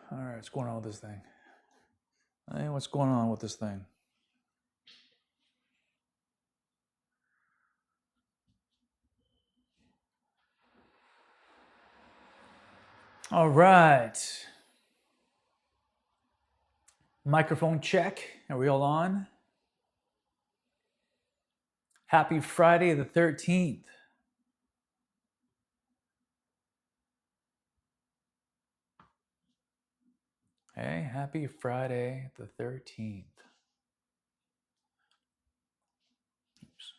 All right, what's going on with this thing? Hey, what's going on with this thing? All right. Microphone check. Are we all on? Happy Friday the 13th. Hey, happy Friday the 13th. Oops.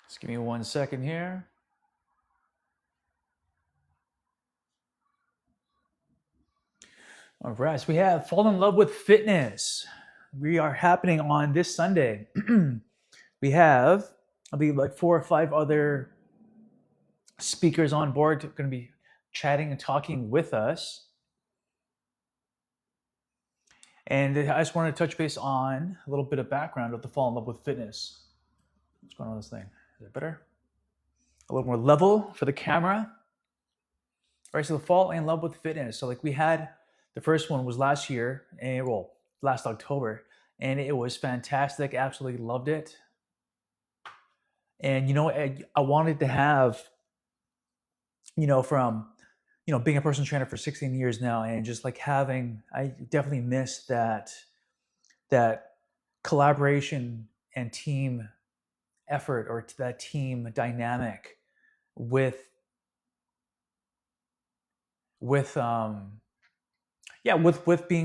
Just give me 1 second here. All right, so we have Fall in Love with Fitness. We are happening on this Sunday. We have, I believe, like 4 or 5 other speakers on board going to be chatting and talking with us. And I just wanted to touch base on a little bit of background of the Fall in Love with Fitness. What's going on with this thing? Is it better? A little more level for the camera. All right, so the Fall in Love with Fitness. So like we had, the first one was last year, and last October, and it was fantastic. Absolutely loved it. And I wanted to have, from being a personal trainer for 16 years now, and just like I definitely miss that collaboration and team effort, or that team dynamic with being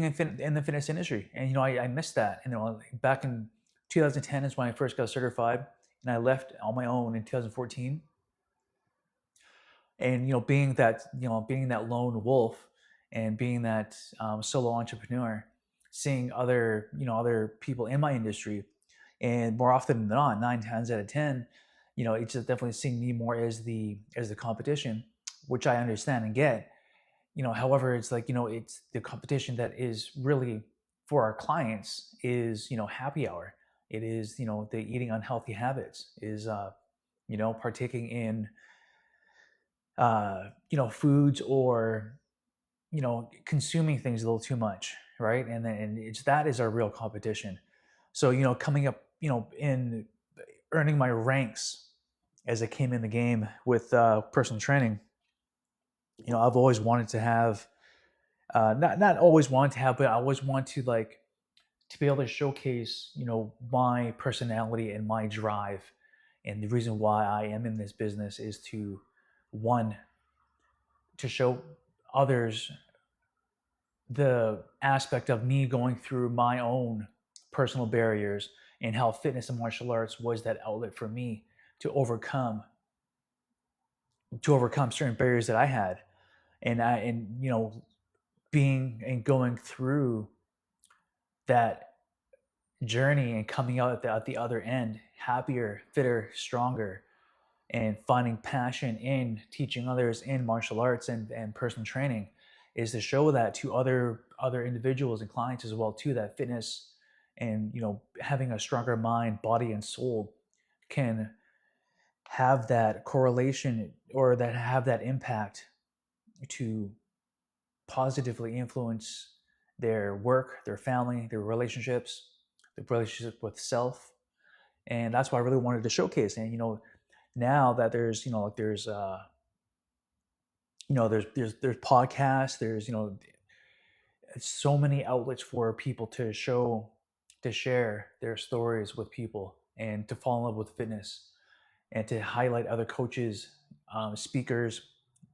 in the fitness industry. And I missed that. And back in 2010 is when I first got certified, and I left on my own in 2014. And being that lone wolf, and being that solo entrepreneur, seeing other people in my industry, and more often than not, 9 times out of 10, it's just definitely seeing me more as the competition, which I understand and get. However, it's like, it's the competition that is really for our clients is, happy hour. It is, the eating unhealthy habits, is partaking in foods, or consuming things a little too much, right? And it's that is our real competition. So coming up, in earning my ranks as I came in the game with personal training, I've always wanted to have, not always wanted to have, but I always want to, like, to be able to showcase my personality and my drive. And the reason why I am in this business is to, one, to show others the aspect of me going through my own personal barriers, and how fitness and martial arts was that outlet for me to overcome certain barriers that I had. And being and going through that journey, and coming out at the other end happier, fitter, stronger, and finding passion in teaching others in martial arts and personal training, is to show that to other individuals and clients as well too, that fitness and having a stronger mind, body, and soul can have that correlation, or that have that impact to positively influence their work, their family, their relationships, the relationship with self. And that's why I really wanted to showcase. And now that there's like there's podcasts, there's so many outlets for people to share their stories with people, and to fall in love with fitness, and to highlight other coaches, speakers,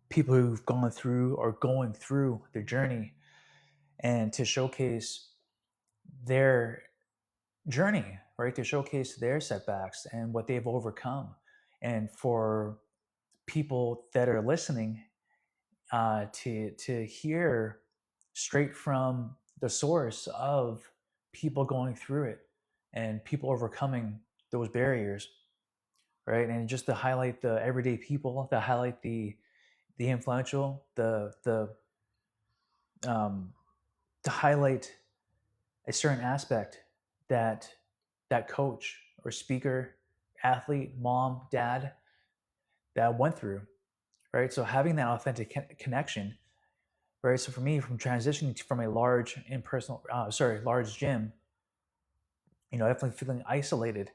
people who've gone through or going through their journey, and to showcase their journey, right? To showcase their setbacks and what they've overcome, and for people that are listening to hear straight from the source of people going through it and people overcoming those barriers, right? And just to highlight the everyday people, to highlight the influential, the um, to highlight a certain aspect that that coach or speaker, athlete, mom, dad that went through, right? So having that authentic connection, right? So for me, from transitioning from a large large gym, definitely feeling isolated,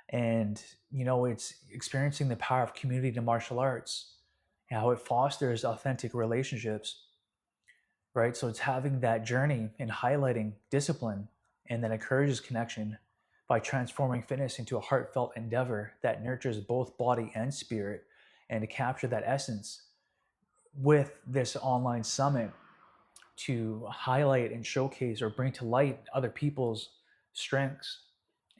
and it's experiencing the power of community to martial arts, how it fosters authentic relationships, right? So it's having that journey and highlighting discipline and that encourages connection by transforming fitness into a heartfelt endeavor that nurtures both body and spirit, and to capture that essence with this online summit to highlight and showcase or bring to light other people's strengths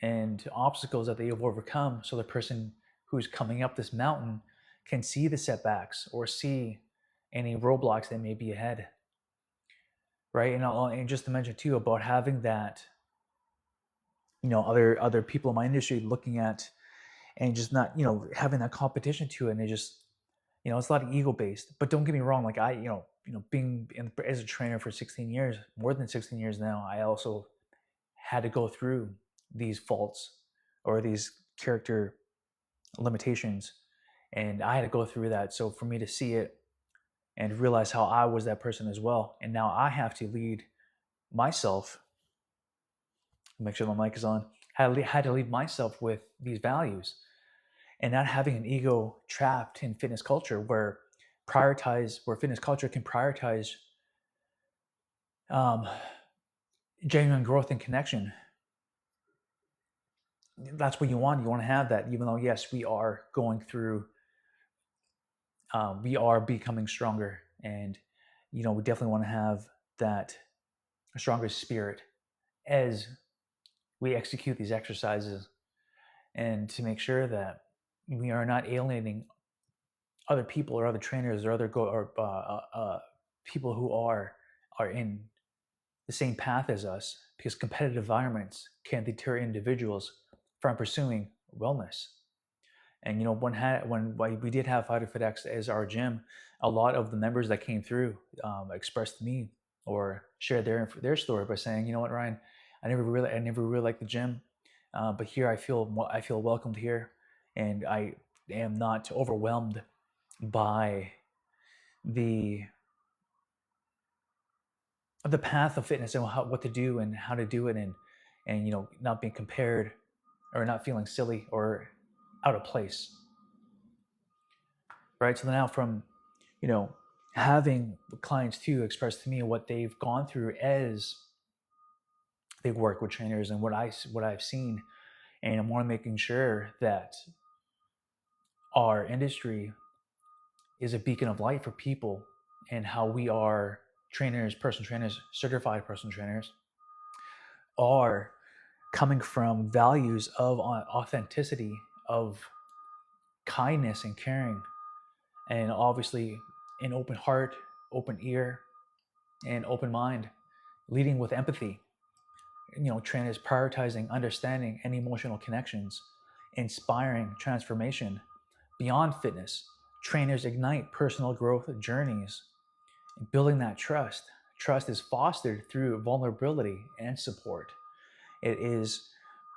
and obstacles that they have overcome, so the person who's coming up this mountain can see the setbacks or see any roadblocks that may be ahead, right? And just to mention too about having that, other people in my industry looking at, and just not, having that competition to it, and it just, it's a lot of ego based. But don't get me wrong, like being as a trainer for 16 years, more than 16 years now, I also had to go through these faults or these character limitations, and I had to go through that. So for me to see it and realize how I was that person as well, and now I have to lead myself, make sure the mic is on, had to lead myself with these values, and not having an ego trapped in fitness culture where fitness culture can prioritize um, genuine growth and connection. That's what you want. You want to have that, even though, yes, we are going through, we are becoming stronger, and we definitely want to have that stronger spirit as we execute these exercises, and to make sure that we are not alienating other people or other trainers or people who are in the same path as us, because competitive environments can deter individuals from pursuing wellness. And when we did have Fighter Fit X as our gym, a lot of the members that came through expressed to me or shared their story by saying, you know what, Ryan, I never really liked the gym, but here I feel welcomed here, and I am not overwhelmed by the path of fitness and what to do and how to do it, and not being compared or not feeling silly or out of place, right? So now from having clients too express to me what they've gone through as they work with trainers and what I've seen, and I'm more making sure that our industry is a beacon of light for people, and how we are personal trainers, certified personal trainers, are coming from values of authenticity, of kindness and caring, and obviously an open heart, open ear, and open mind, leading with empathy. Trainers prioritizing understanding and emotional connections, inspiring transformation beyond fitness. Trainers ignite personal growth journeys, building that trust. Trust is fostered through vulnerability and support. It is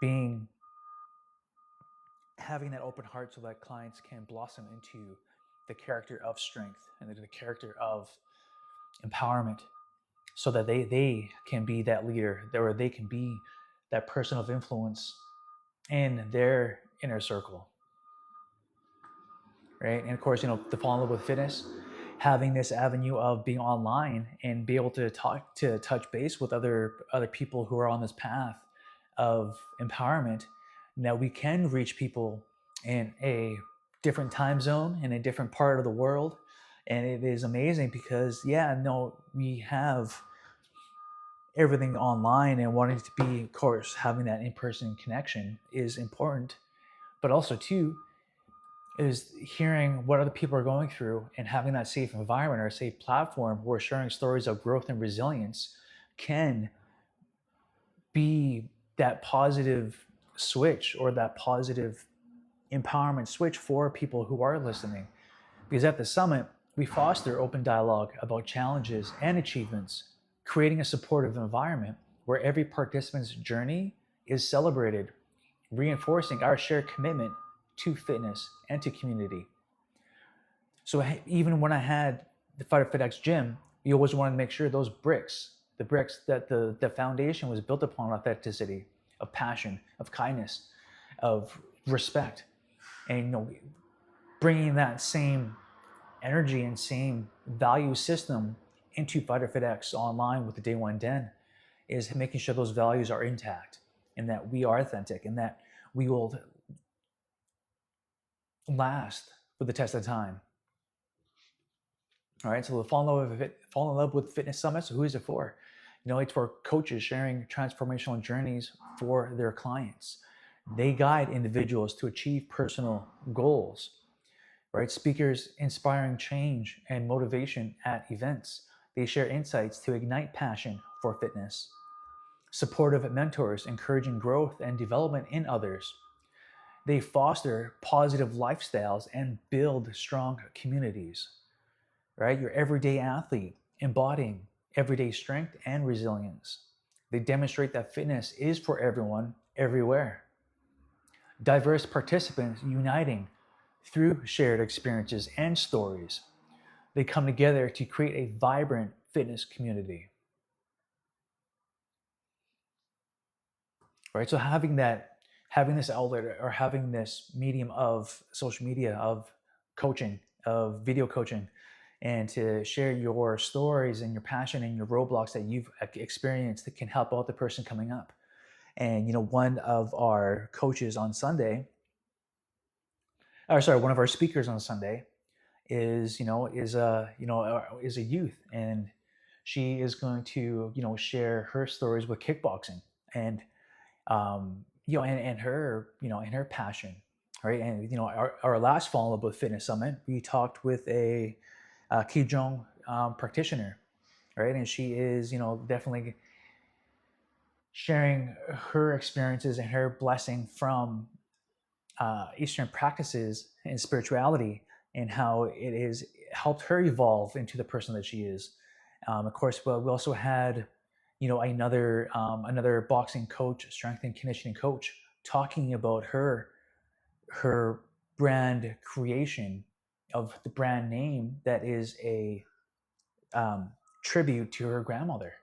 having that open heart so that clients can blossom into the character of strength and the character of empowerment, so that they can be that leader, or they can be that person of influence in their inner circle, right? And of course, to fall in love with fitness, having this avenue of being online and be able to touch base with other people who are on this path of empowerment. Now we can reach people in a different time zone, in a different part of the world, and it is amazing because we have everything online, and wanting to be, of course, having that in-person connection is important, but also too, is hearing what other people are going through and having that safe environment or a safe platform where sharing stories of growth and resilience can be that positive switch or that positive empowerment switch for people who are listening. Because at the summit, we foster open dialogue about challenges and achievements, creating a supportive environment where every participant's journey is celebrated, reinforcing our shared commitment to fitness and to community. So even when I had the Fighter FitX gym, we always wanted to make sure those bricks, the bricks that the foundation was built upon authenticity, of passion, of kindness, of respect, and bringing that same energy and same value system into Fighter FitX online with the Day One Den is making sure those values are intact and that we are authentic and that we will last for the test of time. All right, so the fall in love with fitness summit. So who is it for? It's for coaches sharing transformational journeys for their clients. They guide individuals to achieve personal goals. Right, speakers inspiring change and motivation at events. They share insights to ignite passion for fitness. Supportive mentors encouraging growth and development in others. They foster positive lifestyles and build strong communities. Right? Your everyday athlete embodying everyday strength and resilience. They demonstrate that fitness is for everyone, everywhere. Diverse participants uniting through shared experiences and stories. They come together to create a vibrant fitness community. Right? So having this outlet or having this medium of social media, of coaching, of video coaching, and to share your stories and your passion and your roadblocks that you've experienced that can help out the person coming up. And one of our coaches on Sunday, or sorry, one of our speakers on Sunday is a youth, and she is going to share her stories with kickboxing and and her and her passion, right? And our last follow-up with Fitness Summit, we talked with a Kijong practitioner, right? And she is definitely sharing her experiences and her blessing from Eastern practices and spirituality, and how it has helped her evolve into the person that she is. Of course, well, we also had another boxing coach, strength and conditioning coach, talking about her brand creation of the brand name that is a tribute to her grandmother,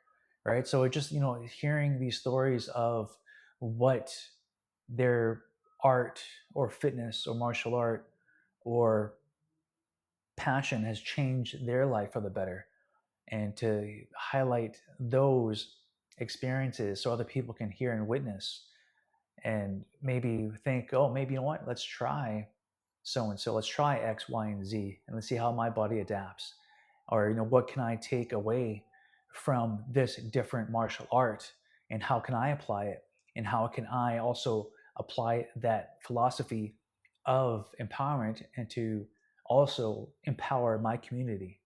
right? So it just hearing these stories of what their art or fitness or martial art or passion has changed their life for the better, and to highlight those experiences so other people can hear and witness and maybe think, oh, maybe what, let's try so and so, let's try X, Y, and Z, and let's see how my body adapts. Or what can I take away from this different martial art, and how can I apply it, and how can I also apply that philosophy of empowerment and to also empower my community.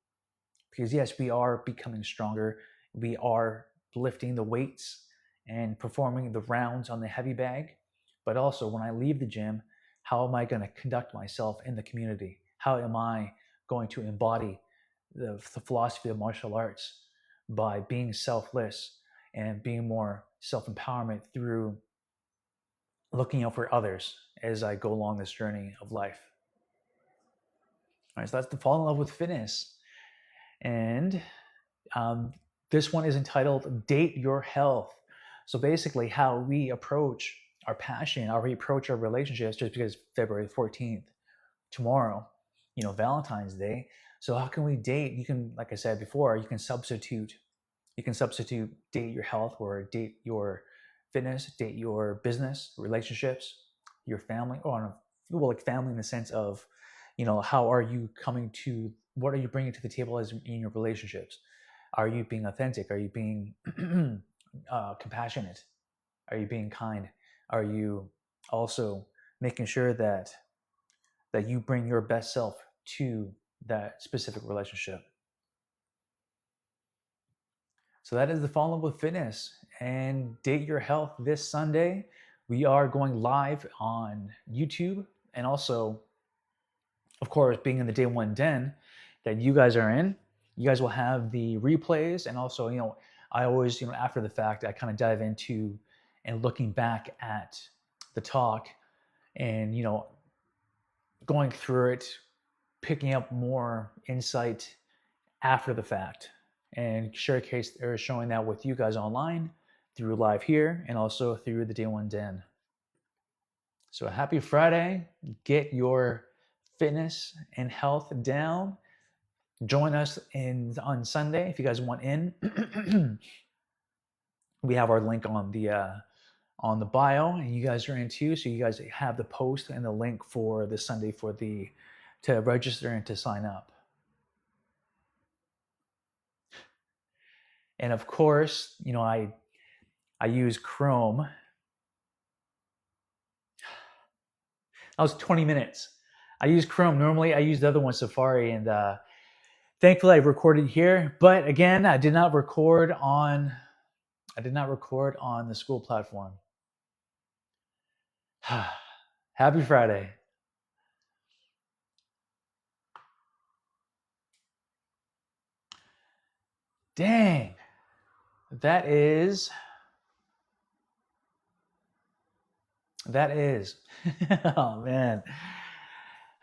Because yes, we are becoming stronger, we are lifting the weights and performing the rounds on the heavy bag, but also when I leave the gym, how am I going to conduct myself in the community? How am I going to embody the philosophy of martial arts by being selfless and being more self-empowerment through looking out for others as I go along this journey of life? All right, so that's the fall in love with fitness. And this one is entitled Date Your Health. So basically how we approach our passion, how we approach our relationships, just because February 14th, tomorrow, Valentine's Day. So how can we date? You can, like I said before, you can substitute date your health or date your fitness, date your business, relationships, your family, or well, like family in the sense of, how are you what are you bringing to the table as in your relationships? Are you being authentic? Are you being compassionate? Are you being kind? Are you also making sure that that you bring your best self to that specific relationship. So that is the Fall in Love with Fitness and Date Your Health this Sunday. We are going live on YouTube, and also, of course, being in the Day One Den that you guys are in, you guys will have the replays. And also, I always, after the fact, I kind of dive into and looking back at the talk and, going through it, picking up more insight after the fact, and showcase or showing that with you guys online through live here and also through the Day One Den. So happy Friday. Get your fitness and health down. Join us on Sunday if you guys want in. We have our link on the bio, and you guys are in too. So you guys have the post and the link for this Sunday to register and to sign up. And of course, I use Chrome. That was 20 minutes. I use Chrome. Normally I use the other one, Safari, and thankfully I recorded here. But again, I did not record on the school platform. Happy Friday. Dang. That is. Oh man.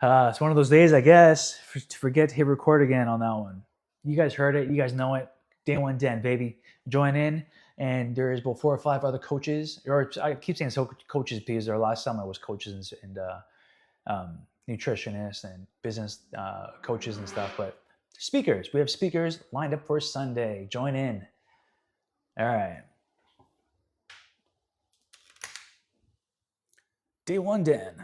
It's one of those days, I guess, to forget to hit record again on that one. You guys heard it. You guys know it. Day One Den, baby. Join in. And there's about 4 or 5 other coaches. Or I keep saying coaches because their last summer was coaches and nutritionists and business coaches and stuff. But speakers. We have speakers lined up for Sunday. Join in. All right. Day One Den.